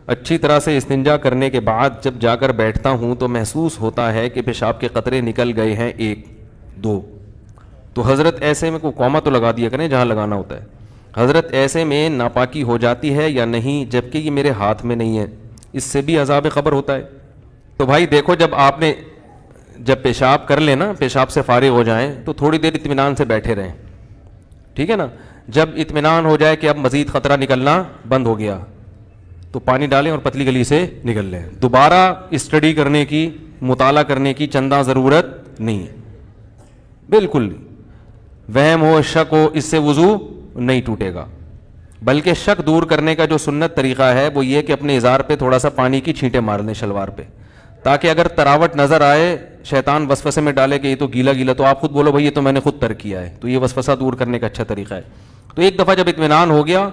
اچھی طرح سے استنجا کرنے کے بعد جب جا کر بیٹھتا ہوں تو محسوس ہوتا ہے کہ پیشاب کے قطرے نکل گئے ہیں، 1 2. تو حضرت ایسے میں کوئی کوما تو لگا دیا کریں جہاں لگانا ہوتا ہے. حضرت ایسے میں ناپاکی ہو جاتی ہے یا نہیں، جبکہ یہ میرے ہاتھ میں نہیں ہے، اس سے بھی عذاب قبر ہوتا ہے؟ تو بھائی دیکھو، جب پیشاب کر لیں نا، پیشاب سے فارغ ہو جائیں تو تھوڑی دیر اطمینان سے بیٹھے رہیں، ٹھیک ہے نا. جب اطمینان ہو جائے کہ اب مزید خطرہ نکلنا بند ہو گیا تو پانی ڈالیں اور پتلی گلی سے نکل لیں. دوبارہ اسٹڈی کرنے کی، مطالعہ کرنے کی چندہ ضرورت نہیں ہے، بالکل نہیں. وہم ہو، شک ہو، اس سے وضو نہیں ٹوٹے گا. بلکہ شک دور کرنے کا جو سنت طریقہ ہے وہ یہ کہ اپنے ازار پہ تھوڑا سا پانی کی چھینٹیں مار لیں، شلوار پہ، تاکہ اگر تراوٹ نظر آئے، شیطان وسوسے میں ڈالے کہ یہ تو گیلا گیلا، تو آپ خود بولو بھائی یہ تو میں نے خود ترک کیا ہے. تو یہ وسوسہ دور کرنے کا اچھا طریقہ ہے. تو ایک دفعہ جب اطمینان ہو گیا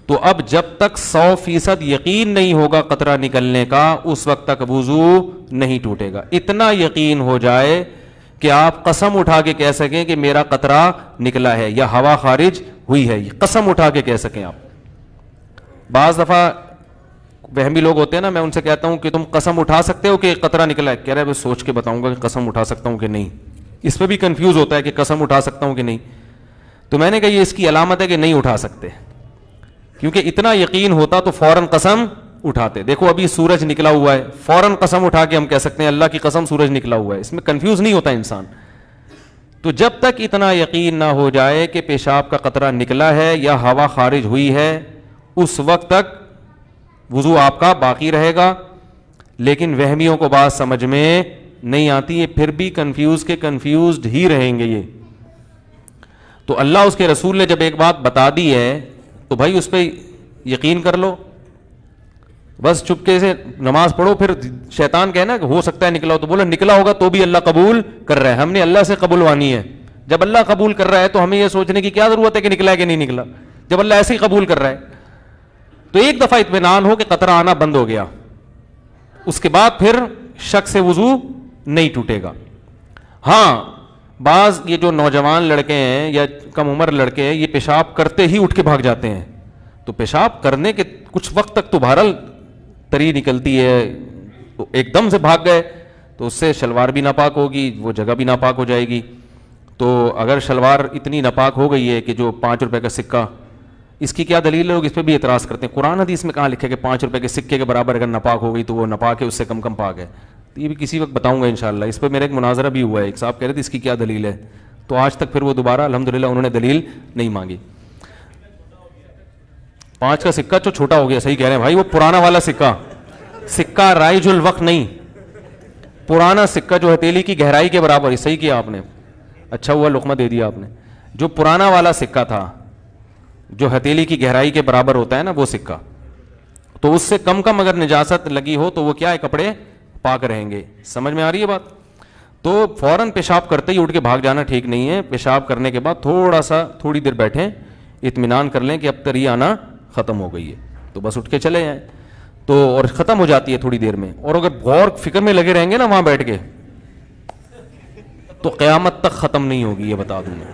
تو اب جب تک 100% یقین نہیں ہوگا قطرہ نکلنے کا، اس وقت تک وضو نہیں ٹوٹے گا. اتنا یقین ہو جائے کہ آپ قسم اٹھا کے کہہ سکیں کہ میرا قطرہ نکلا ہے یا ہوا خارج ہوئی ہے، یہ قسم اٹھا کے کہہ سکیں آپ. بعض دفعہ وہمی لوگ ہوتے ہیں نا، میں ان سے کہتا ہوں کہ تم قسم اٹھا سکتے ہو کہ قطرہ نکلا ہے؟ کہہ رہے ہیں سوچ کے بتاؤں گا کہ قسم اٹھا سکتا ہوں کہ نہیں. اس پہ بھی کنفیوز ہوتا ہے کہ قسم اٹھا سکتا ہوں کہ نہیں. تو میں نے کہا یہ اس کی علامت ہے کہ نہیں اٹھا سکتے، کیونکہ اتنا یقین ہوتا تو فوراً قسم اٹھاتے. دیکھو ابھی سورج نکلا ہوا ہے، فوراً قسم اٹھا کے ہم کہہ سکتے ہیں اللہ کی قسم سورج نکلا ہوا ہے، اس میں کنفیوز نہیں ہوتا انسان. تو جب تک اتنا یقین نہ ہو جائے کہ پیشاب کا قطرہ نکلا ہے یا ہوا خارج ہوئی ہے، اس وقت تک وضو آپ کا باقی رہے گا. لیکن وہمیوں کو بات سمجھ میں نہیں آتی، یہ پھر بھی کنفیوزڈ ہی رہیں گے یہ. تو اللہ اس کے رسول نے جب ایک بات بتا دی ہے تو بھائی اس پہ یقین کر لو، بس چپکے سے نماز پڑھو. پھر شیطان کہنا کہ ہو سکتا ہے نکلا ہو، تو بولا نکلا ہوگا تو بھی اللہ قبول کر رہا ہے. ہم نے اللہ سے قبولوانی ہے. جب اللہ قبول کر رہا ہے تو ہمیں یہ سوچنے کی کیا ضرورت ہے کہ نکلا ہے کہ نہیں نکلا، جب اللہ ایسے ہی قبول کر رہا ہے. تو ایک دفعہ اطمینان ہو کہ قطرہ آنا بند ہو گیا، اس کے بعد پھر شک سے وضو نہیں ٹوٹے گا. ہاں بعض یہ جو نوجوان لڑکے ہیں یا کم عمر لڑکے ہیں، یہ پیشاب کرتے ہی اٹھ کے بھاگ جاتے ہیں. تو پیشاب کرنے کے کچھ وقت تک تو بہرحال تری نکلتی ہے، تو ایک دم سے بھاگ گئے تو اس سے شلوار بھی ناپاک ہوگی، وہ جگہ بھی ناپاک ہو جائے گی. تو اگر شلوار اتنی ناپاک ہو گئی ہے کہ جو 5 روپے کا سکہ، اس کی کیا دلیل ہے؟ لوگ اس پہ بھی اعتراض کرتے ہیں. قرآن حدیث میں کہاں لکھا کہ 5 روپے کے سکے کے برابر اگر ناپاک ہو گئی تو وہ ناپاک ہے، اس سے کم پاک ہے. یہ بھی کسی وقت بتاؤں گا انشاءاللہ. اس پہ میرا ایک مناظرہ بھی ہوا ہے، ایک صاحب کہہ رہے تھے اس کی کیا دلیل ہے، تو آج تک پھر وہ دوبارہ الحمدللہ انہوں نے دلیل نہیں مانگی. 5 کا سکہ جو چھوٹا ہو گیا، صحیح کہہ رہے ہیں بھائی، وہ پرانا والا سکہ رائج الوقت نہیں، پرانا سکہ جو ہتھیلی کی گہرائی کے برابر ہے. صحیح کیا آپ نے، اچھا ہوا لقمہ دے دیا آپ نے. جو پرانا والا سکہ تھا جو ہتھیلی کی گہرائی کے برابر ہوتا ہے نا، وہ سکہ، تو اس سے کم اگر نجاست لگی ہو تو وہ کیا ہے، کپڑے پاک رہیں گے. سمجھ میں آ رہی ہے بات؟ تو فوراً پیشاب کرتے ہی اٹھ کے بھاگ جانا ٹھیک نہیں ہے. پیشاب کرنے کے بعد تھوڑی دیر بیٹھیں، اطمینان کر لیں کہ اب تری آنا ختم ہو گئی ہے، تو بس اٹھ کے چلے جائیں. تو اور ختم ہو جاتی ہے تھوڑی دیر میں. اور اگر غور فکر میں لگے رہیں گے نا وہاں بیٹھ کے، تو قیامت تک ختم نہیں ہوگی. یہ بتا دوں میں،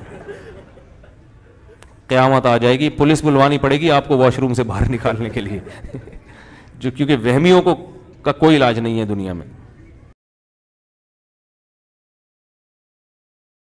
قیامت آ جائے گی، پولیس بلوانی پڑے گی آپ کو واش روم سے باہر نکالنے کے لیے. کیونکہ وہمیوں کا کوئی علاج نہیں ہے دنیا میں.